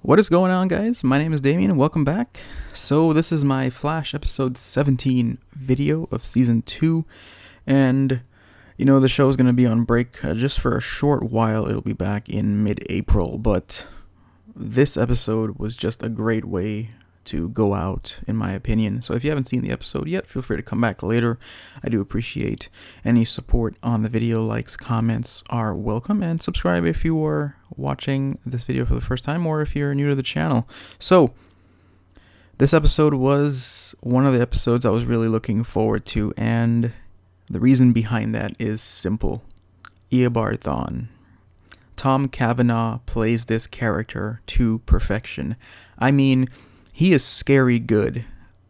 What is going on, guys? My name is Damien and welcome back. So this is my Flash episode 17 video of season 2, and the show is going to be on break just for a short while. It'll be back in mid-April, but this episode was just a great way to go out, in my opinion. So if you haven't seen the episode yet, feel free to come back later. I do appreciate any support on the video. Likes, comments are welcome, and subscribe if you are watching this video for the first time or if you're new to the channel. So this episode was one of the episodes I was really looking forward to, and the reason behind that is simple. EOBARD THAWNE. Tom Cavanagh plays this character to perfection. I mean, he is scary good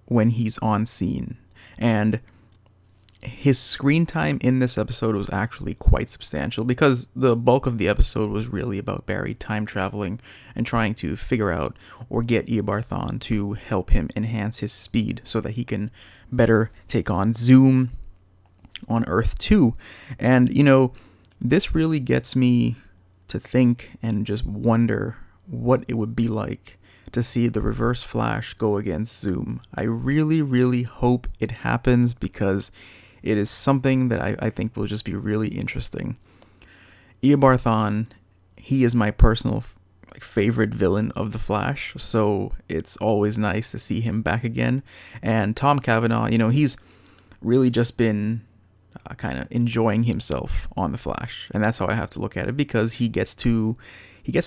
when he's on scene, and his screen time in this episode was actually quite substantial because the bulk of the episode was really about Barry time traveling and trying to figure out or get EOBARD THAWNE to help him enhance his speed so that he can better take on Zoom on Earth 2. And, this really gets me to think and just wonder what it would be like to see the Reverse Flash go against Zoom. I really, really hope it happens because it is something that I think will just be really interesting. EOBARD THAWNE, he is my personal favorite villain of the Flash, so it's always nice to see him back again. And Tom Cavanagh, he's really just been kind of enjoying himself on the Flash, and that's how I have to look at it, because he gets to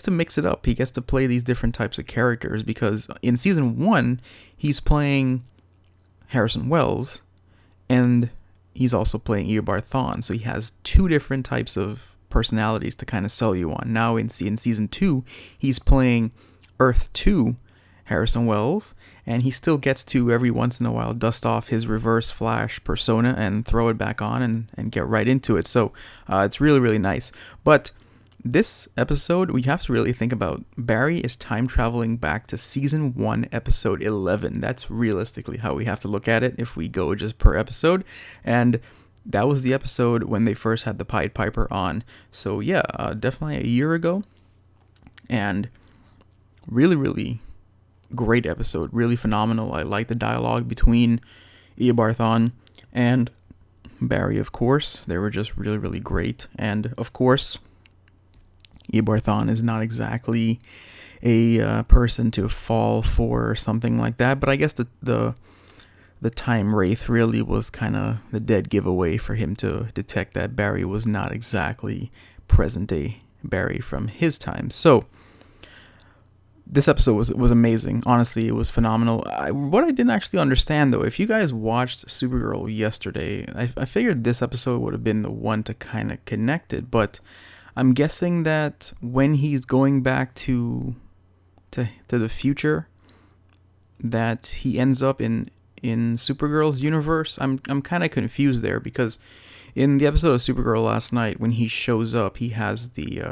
mix it up. He gets to play these different types of characters, because in season 1 he's playing Harrison Wells and he's also playing EOBARD THAWNE, so he has two different types of personalities to kind of sell you on. Now in season 2 he's playing Earth 2 Harrison Wells, and he still gets to every once in a while dust off his Reverse Flash persona and throw it back on and get right into it. So it's really, really nice. But this episode, we have to really think about Barry is time traveling back to season 1, episode 11. That's realistically how we have to look at it if we go just per episode. And that was the episode when they first had the Pied Piper on. So yeah, definitely a year ago. And really, really great episode. Really phenomenal. I like the dialogue between EOBARD THAWNE and Barry, of course. They were just really, really great. And of course, EOBARD THAWNE is not exactly a person to fall for something like that, but I guess the time wraith really was kind of the dead giveaway for him to detect that Barry was not exactly present day Barry from his time. So this episode was amazing. Honestly, it was phenomenal. What I didn't actually understand, though, if you guys watched Supergirl yesterday, I figured this episode would have been the one to kind of connect it, but I'm guessing that when he's going back to the future, that he ends up in Supergirl's universe. I'm kind of confused there, because in the episode of Supergirl last night, when he shows up, he has the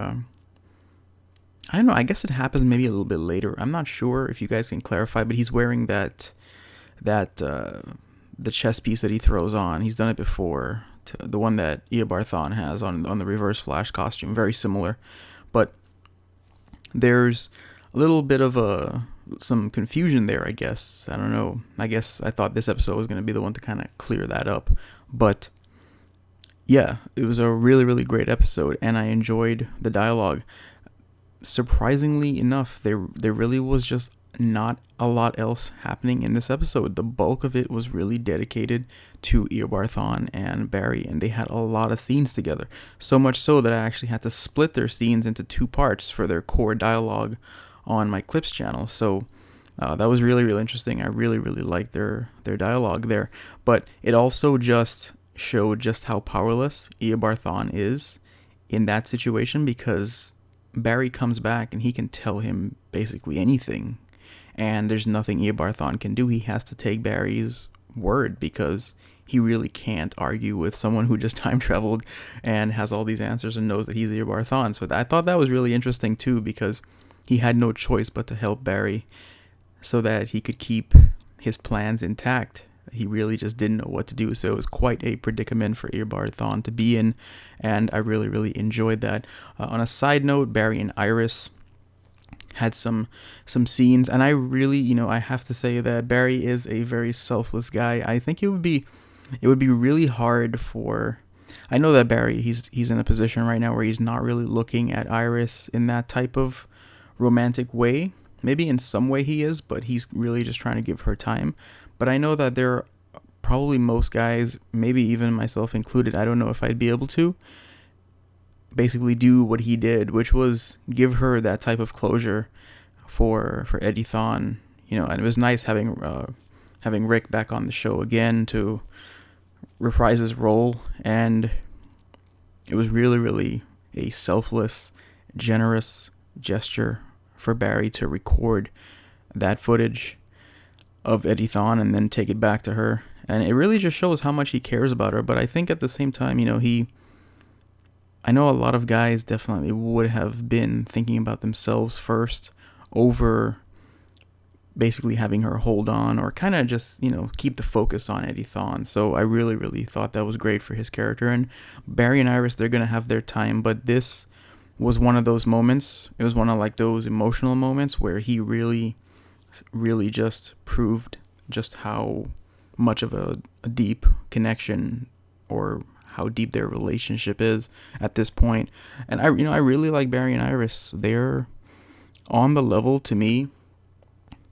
I don't know, I guess it happens maybe a little bit later. I'm not sure if you guys can clarify, but he's wearing the chest piece that he throws on. He's done it before. The one that EOBARD THAWNE has on the Reverse Flash costume, very similar, but there's a little bit of some confusion there, I guess. I don't know. I guess I thought this episode was going to be the one to kind of clear that up, but yeah, it was a really, really great episode, and I enjoyed the dialogue. Surprisingly enough, there really was just not a lot else happening in this episode. The bulk of it was really dedicated to EOBARD THAWNE and Barry, and they had a lot of scenes together. So much so that I actually had to split their scenes into 2 parts for their core dialogue on my clips channel. So that was really, really interesting. I really, really liked their dialogue there. But it also just showed just how powerless EOBARD THAWNE is in that situation, because Barry comes back and he can tell him basically anything, and there's nothing EOBARD THAWNE can do. He has to take Barry's word, because he really can't argue with someone who just time traveled and has all these answers and knows that he's EOBARD THAWNE. So I thought that was really interesting too, because he had no choice but to help Barry so that he could keep his plans intact. He really just didn't know what to do, so it was quite a predicament for EOBARD THAWNE to be in, and I really, really enjoyed that. On a side note, Barry and Iris had some scenes, and I really, I have to say that Barry is a very selfless guy. I think it would be really hard for. I know that Barry, he's in a position right now where he's not really looking at Iris in that type of romantic way. Maybe in some way he is, but he's really just trying to give her time. But I know that there are probably most guys, maybe even myself included, I don't know if I'd be able to basically do what he did, which was give her that type of closure for Eddie Thawne. And it was nice having Rick back on the show again to reprise his role, and it was really, really a selfless, generous gesture for Barry to record that footage of Eddie Thawne and then take it back to her. And it really just shows how much he cares about her. But I think at the same time, I know a lot of guys definitely would have been thinking about themselves first over basically having her hold on, or kind of just, keep the focus on Eddie Thawne. So I really, really thought that was great for his character. And Barry and Iris, they're going to have their time, but this was one of those moments. It was one of like those emotional moments where he really, really just proved just how much of a deep connection, or how deep their relationship is at this point. And I really like Barry and Iris. They're on the level to me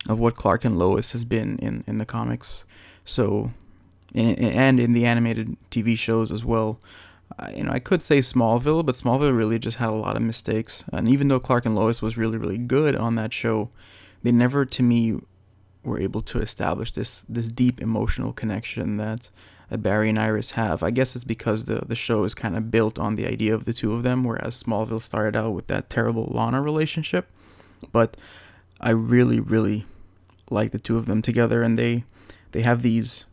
of what Clark and Lois has been in the comics. So, and in the animated TV shows as well. I could say Smallville, but Smallville really just had a lot of mistakes. And even though Clark and Lois was really, really good on that show, they never, to me, were able to establish this deep emotional connection that Barry and Iris have. I guess it's because the show is kind of built on the idea of the two of them, whereas Smallville started out with that terrible Lana relationship. But I really, really like the two of them together, and they have these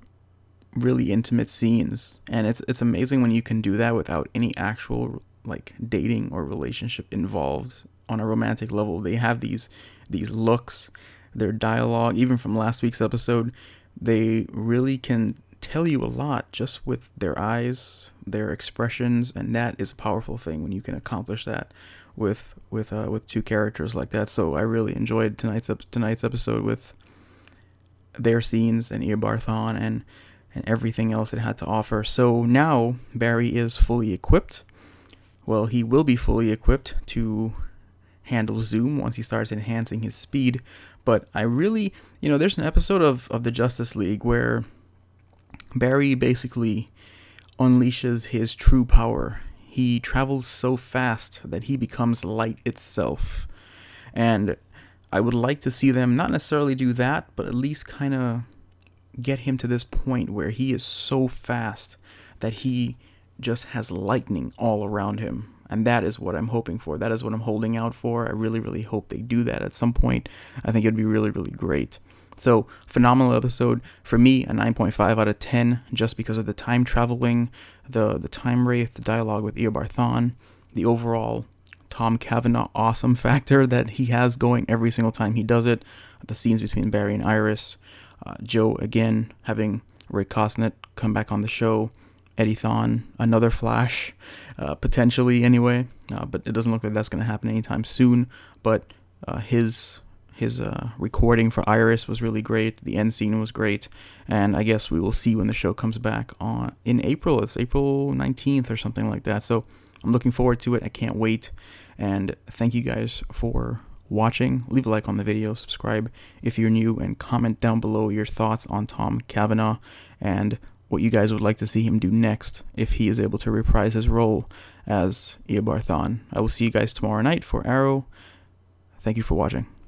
really intimate scenes, and it's amazing when you can do that without any actual like dating or relationship involved on a romantic level. They have these looks, their dialogue, even from last week's episode, they really can tell you a lot just with their eyes, their expressions, and that is a powerful thing when you can accomplish that with two characters like that. So I really enjoyed tonight's episode with their scenes and EOBARD THAWNE and everything else it had to offer. So now Barry is fully equipped. Well, he will be fully equipped to handle Zoom once he starts enhancing his speed. But I really, there's an episode of the Justice League where Barry basically unleashes his true power. He travels so fast that he becomes light itself. And I would like to see them not necessarily do that, but at least kind of get him to this point where he is so fast that he just has lightning all around him. And that is what I'm hoping for. That is what I'm holding out for. I really, really hope they do that at some point. I think it'd be really, really great. So, phenomenal episode. For me, a 9.5 out of 10, just because of the time traveling, the time wraith, the dialogue with EOBARD THAWNE, the overall Tom Cavanaugh awesome factor that he has going every single time he does it, the scenes between Barry and Iris, Joe, again, having Ray Cosnett come back on the show, Eddie Thawne, another Flash, potentially anyway, but it doesn't look like that's going to happen anytime soon. But his recording for Iris was really great. The end scene was great, and I guess we will see when the show comes back in April. It's April 19th or something like that. So I'm looking forward to it. I can't wait. And thank you guys for watching. Leave a like on the video, subscribe if you're new, and comment down below your thoughts on Tom Cavanaugh and what you guys would like to see him do next if he is able to reprise his role as EOBARD THAWNE. I will see you guys tomorrow night for Arrow. Thank you for watching.